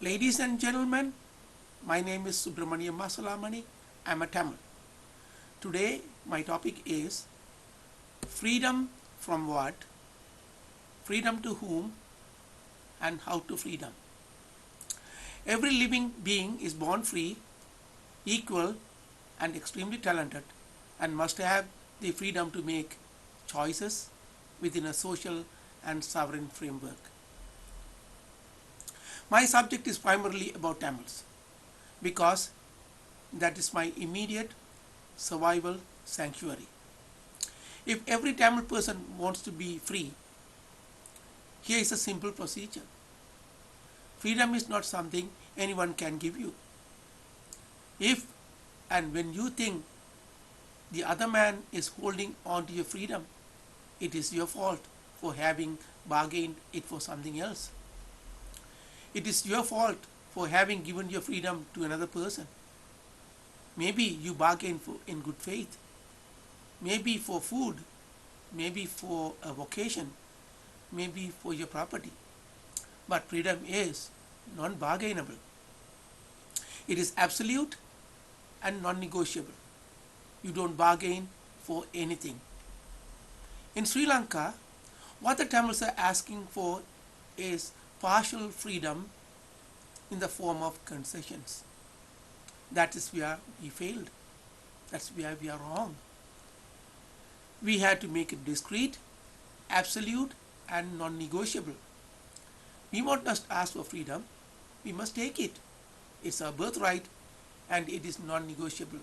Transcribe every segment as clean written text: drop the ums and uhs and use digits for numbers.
Ladies and gentlemen, my name is Subramaniam Masalamani. I'm a Tamil. Today, my topic is freedom from what, freedom to whom, and how to freedom. Every living being is born free, equal, and extremely talented, and must have the freedom to make choices within a social and sovereign framework. My subject is primarily about Tamils because that is my immediate survival sanctuary. If every Tamil person wants to be free, here is a simple procedure. Freedom is not something anyone can give you. If and when you think the other man is holding on to your freedom, it is your fault for having bargained it for something else. It is your fault for having given your freedom to another person. Maybe you bargained for in good faith, maybe for food, maybe for a vocation, maybe for your property. But freedom is non-bargainable. It is absolute and non-negotiable. You don't bargain for anything. In Sri Lanka, what the Tamils are asking for is partial freedom in the form of concessions. That is where we failed. That's where we are wrong. We had to make it discrete, absolute, and non-negotiable. We must not ask for freedom, we must take it. It's our birthright and it is non-negotiable.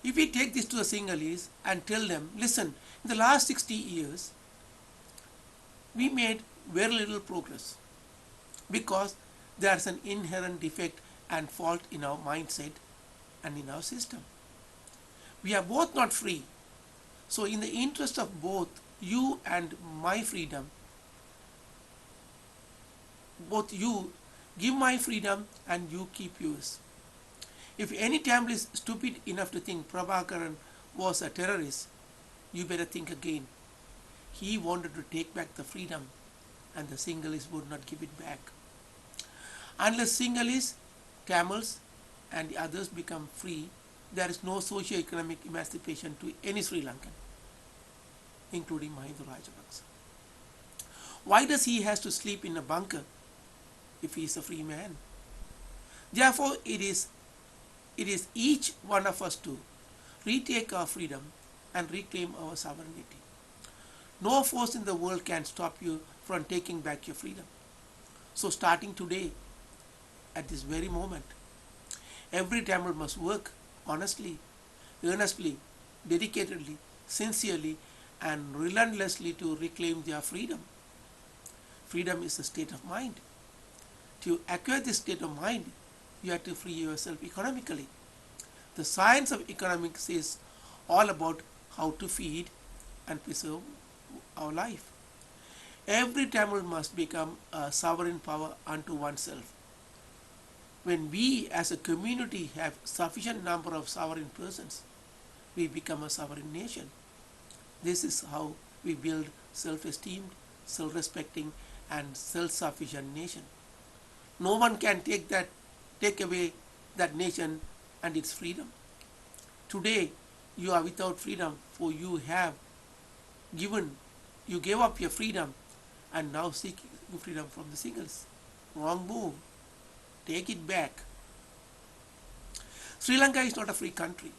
If we take this to the Sinhalese and tell them, listen, in the last 60 years, we made very little progress because there is an inherent defect and fault in our mindset and in our system. We are both not free. So in the interest of both you and my freedom, both you give my freedom and you keep yours. If any Tamil is stupid enough to think Prabhakaran was a terrorist, you better think again. He wanted to take back the freedom and the Sinhalese would not give it back. Unless Sinhalese, Tamils and the others become free, there is no socio-economic emancipation to any Sri Lankan, including Mahinda Rajapaksa. Why does he has to sleep in a bunker if he is a free man? Therefore, it is each one of us to retake our freedom and reclaim our sovereignty. No force in the world can stop you from taking back your freedom. So starting today, at this very moment, every Tamil must work honestly, earnestly, dedicatedly, sincerely, and relentlessly to reclaim their freedom. Freedom is a state of mind. To acquire this state of mind, you have to free yourself economically. The science of economics is all about how to feed and preserve our life. Every Tamil must become a sovereign power unto oneself. When we as a community have sufficient number of sovereign persons, we become a sovereign nation. This is how we build self-esteemed, self-respecting and self-sufficient nation. No one can take away that nation and its freedom. Today you are without freedom, for you gave up your freedom and now seek freedom from the Sinhalese. Wrong move. Take it back. Sri Lanka is not a free country.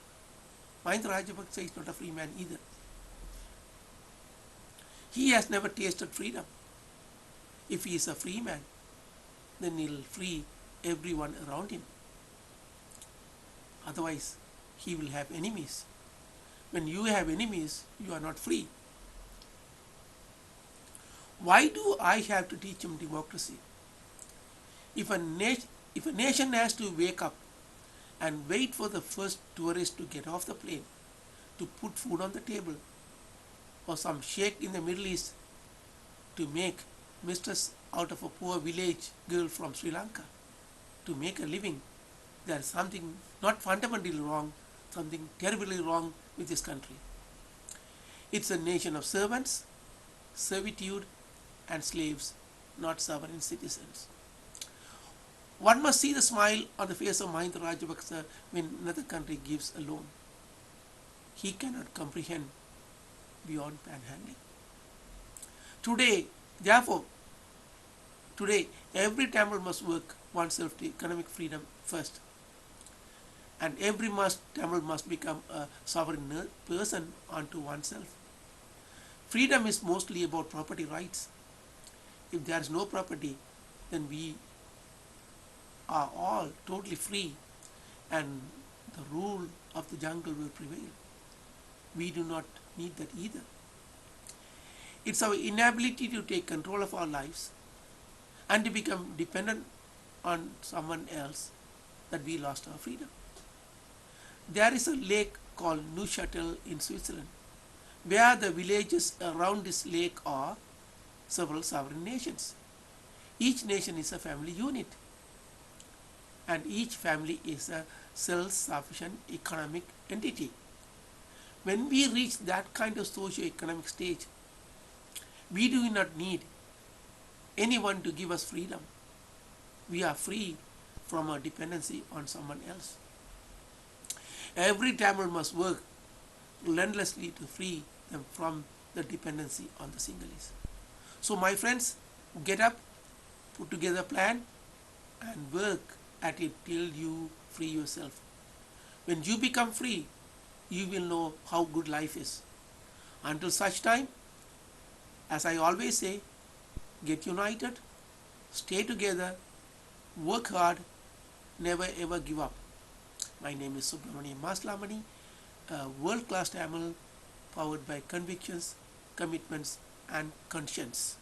Mahinda Rajapaksa is not a free man either. He has never tasted freedom. If he is a free man, then he will free everyone around him. Otherwise, he will have enemies. When you have enemies, you are not free. Why do I have to teach him democracy? If a nation has to wake up and wait for the first tourist to get off the plane, to put food on the table, or some sheikh in the Middle East to make mistress out of a poor village girl from Sri Lanka to make a living, there is something not fundamentally wrong, something terribly wrong with this country. It's a nation of servants, servitude, and slaves, not sovereign citizens. One must see the smile on the face of Mahinda Rajapaksa when another country gives a loan. He cannot comprehend beyond panhandling. Today, therefore, today every Tamil must work oneself to economic freedom first. And every Tamil must become a sovereign person unto oneself. Freedom is mostly about property rights. If there is no property, then we are all totally free and the rule of the jungle will prevail. We do not need that either. It's our inability to take control of our lives and to become dependent on someone else that we lost our freedom. There is a lake called Neuchâtel in Switzerland, where the villages around this lake are several sovereign nations. Each nation is a family unit, and each family is a self-sufficient economic entity. When we reach that kind of socio-economic stage, we do not need anyone to give us freedom. We are free from our dependency on someone else. Every Tamil must work relentlessly to free them from the dependency on the Sinhalese. So my friends, get up, put together a plan and work at it till you free yourself. When you become free, you will know how good life is. Until such time, as I always say, get united, stay together, work hard, never ever give up. My name is Subramanian Maslamani, a world-class Tamil powered by convictions, commitments and conscience.